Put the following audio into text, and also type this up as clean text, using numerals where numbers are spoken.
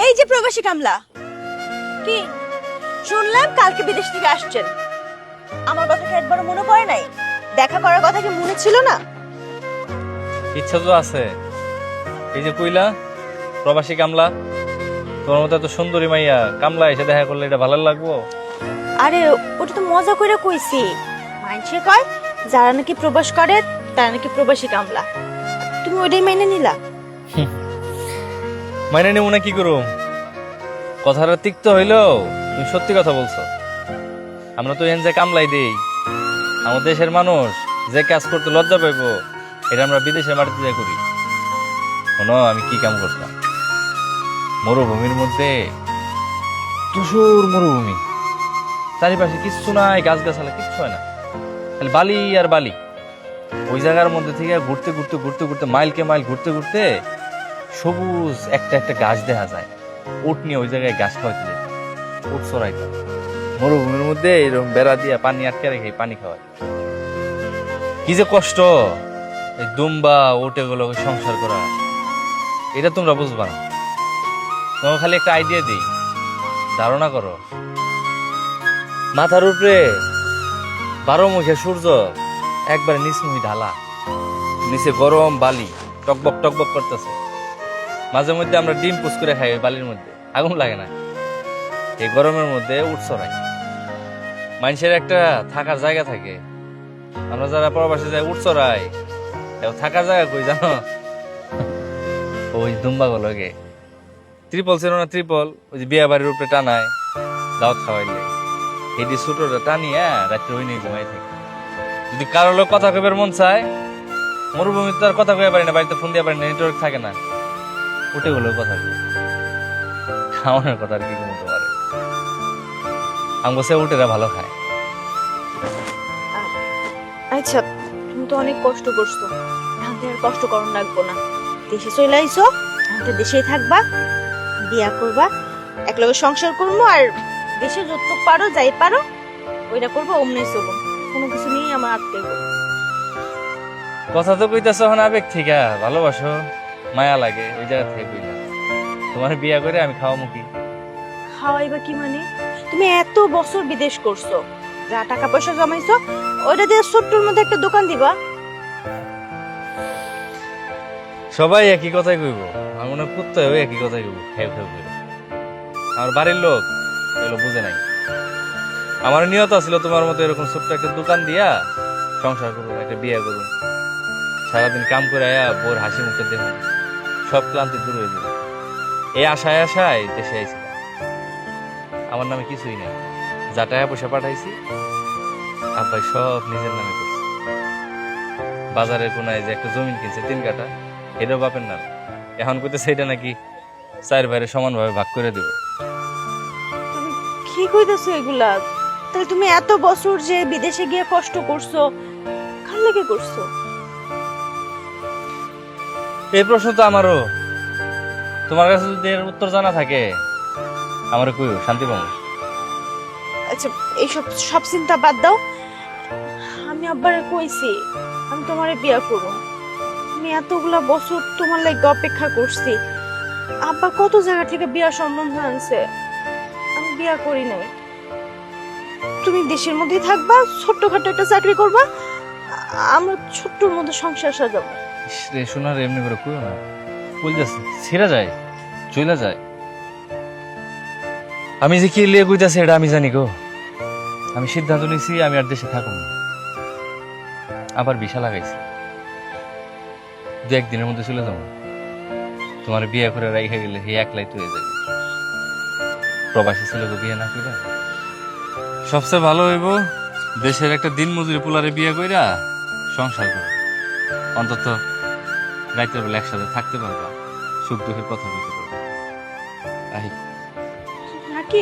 এই যে প্রবাসী কামলা, কি শুনলাম কালকে বিদেশ থেকে আসছেন? আমার কথা কি একবার মনে পড়ে নাই? দেখা করার কথা কি মনে ছিল না? ইচ্ছা তো আছে। এই যে কইলা প্রবাসী কামলা, তোমার মতো এত সুন্দরী মাইয়া কামলা এসে দেখা করলে এটা ভালো লাগবো? আরে ওটা তো মজা করে কইছি। মানছে কয় যারা নাকি প্রবাস করে তারা নাকি প্রবাসী কামলা। তুমি ওইটাই মেনে নিলা? মাইনে নেব না কি করুম? কথাটা তিক্ত হইলেও তুমি সত্যি কথা বলছো। আমরা তো এন যে কামলাই দেই, আমাদের দেশের মানুষ যে কাজ করতে লজ্জা পাইব এটা আমরা বিদেশের মাটিতে যা করি। শোনো, আমি কি কাম করতাম মরুভূমির মধ্যে, তুষুর মরুভূমি, চারিপাশে কিচ্ছু নাই, গাছ গাছালা কিচ্ছু হয় না, খালি বালি আর বালি। ওই জায়গার মধ্যে থেকে ঘুরতে ঘুরতে ঘুরতে ঘুরতে মাইলকে মাইল ঘুরতে ঘুরতে সবুজ একটা একটা গাছ দেখা যায়। উট নিয়ে ওই জায়গায় গাছ খাওয়াইতে যায়, উট চড়াইতাম মরুভূমির মধ্যে, এরকম বেড়া দিয়া পানি আটকে রেখে পানি খাওয়াই। কি যে কষ্ট এই দুম্বা উটে গুলো সংসার করা, এটা তোমরা বুঝবা না। তোমাকে খালি একটা আইডিয়া দিই, ধারণা করো। মাথার উপরে 12 মুখে সূর্য একবারে নিচমুহি ঢালা, নিচে গরম বালি টকবক টকবক করতেছে। মাঝে মধ্যে আমরা ডিম পুষ করে খাই ওই বালির মধ্যে, আগুন লাগে না। এই গরমের মধ্যে উট চড়াই। মানুষের একটা থাকার জায়গা থাকে, আমরা যারা প্রবাসে যাই উট চড়াই, থাকার জায়গা কই জানো? ওই দুম্বা গুলোকে ত্রিপল ছিল না, ত্রিপল ওই যে বিয়া বাড়ির উপরে টানায় দাওয়াত খাওয়াইলে, এটি ছোটটা টানিয়া রাত্রে ওই নিয়ে ঘুমাই থাকে। যদি কারো লোক কথা কইবার মন চায়, মরুভূমিতে তো আর কথা কইয়া পারি না, বাড়িতে ফোন দিয়া পারি না, নেটওয়ার্ক থাকে না, উঠে গেলেও কথা কই। খাওয়ানোর কথা আর কি কমতে পারে? আমি বসে উঠেরা ভালো খায়। আচ্ছা, তুমি তো অনেক কষ্ট করছো, এখন থেকে আর কষ্ট করন লাগবো না। দেশে চলে আইছো, এখন তো দেশেই থাকবা, বিয়া করবা, একলগে সংসার করবো, আর দেশে যতটুকু পারো যাই পারো ওইটা করবো, অমনি চলবো। কোনো কিছু নিয়ে আমার আটকে গো। কথা তো কইতাছ এখন আবেগ থেকে, ভালোবাসো, মায়া লাগে, ওই জায়গা থেকে কইলা। তোমার বিয়া করে আমি খাওয়া মুখি। খাওয়াইবা কি মানে? তুমি এত বছর বিদেশ করছো, যা টাকা পয়সা জমাইছো ওইটা দিয়ে ছোট্টর মধ্যে একটা দোকান দিবা। সবাই একই কথাই কইব, আমার মনে হয় কুত্তাও একই কথাই কইব, খেউ খেউ করে। আমার বাড়ির লোক এগুলো বুঝে নাই। আমার নিয়ত ছিল তোমার মতো এরকম ছোট্ট একটা দোকান দিয়া সংসার করুন, একটা বিয়ে করুন, সারাদিন কাম করে আয়া বোর হাসি মুখে দেখুন, সব ক্লান্তি দূর হয়ে যাবে। এই আশায় আশায় দেশে আইছিলাম। আমার নামে কিছুই নেই, যা টাকা পয়সা পাঠাইছি আব্বাই সব নিজের নামে করছে। বাজারের কোনায় যে একটা জমিন কিনছে 3 কাঠা, এটাও বাপের নাম। এখন কইতেছে এটা নাকি 4 ভাইয়ের সমানভাবে ভাগ করে দেব। তুমি কি কইতাছো এগুলা? তাহলে তুমি এত বছর যে বিদেশে গিয়ে কষ্ট করছো, কার লেগে করছো? এই প্রশ্ন তো আমারও। তোমার কাছে যদি এর উত্তর জানা থাকে আমারও কইও, শান্তি পাবো। আচ্ছা, এইসব সব চিন্তা বাদ দাও। আমি আব্বারে কইছি আমি তোমারে বিয়া করব। আমি এতগুলা বছর তোমার লাগি অপেক্ষা করছি। আব্বা কত জায়গা থেকে বিয়ার সম্বন্ধ আনছে, আমি বিয়া করি নাই। তুমি দেশের মধ্যেই থাকবা, ছোট্টখাটো একটা চাকরি করবা, আমরা ছোট্টর মধ্যে সংসার সাজাবো। রে শোনার এমনি করে কইও না, বল যাচ্ছে ছেড়ে যায়, চলে যায়। আমি যে কি লিয়ে কইতাছি এটা আমি জানি গো। আমি সিদ্ধান্ত নিছি আমি আর দেশে থাকব না। আবার ভিসা লাগাইছি, 2-1 দিনের মধ্যে চলে যাবো। তোমার বিয়ে করে রাইখা গেলে হে একলাই তো হয়ে যাবে। প্রবাসী ছেলেকে বিয়ে না করে সবচেয়ে ভালো হইব দেশের একটা দিন মজুরি পোলারে বিয়ে কইরা সংসার করো। অন্তত রাতের বেলা একসাথে থাকতে পারবা, সুখ দুঃখের কথা বলতে পারবা। আহি নাকি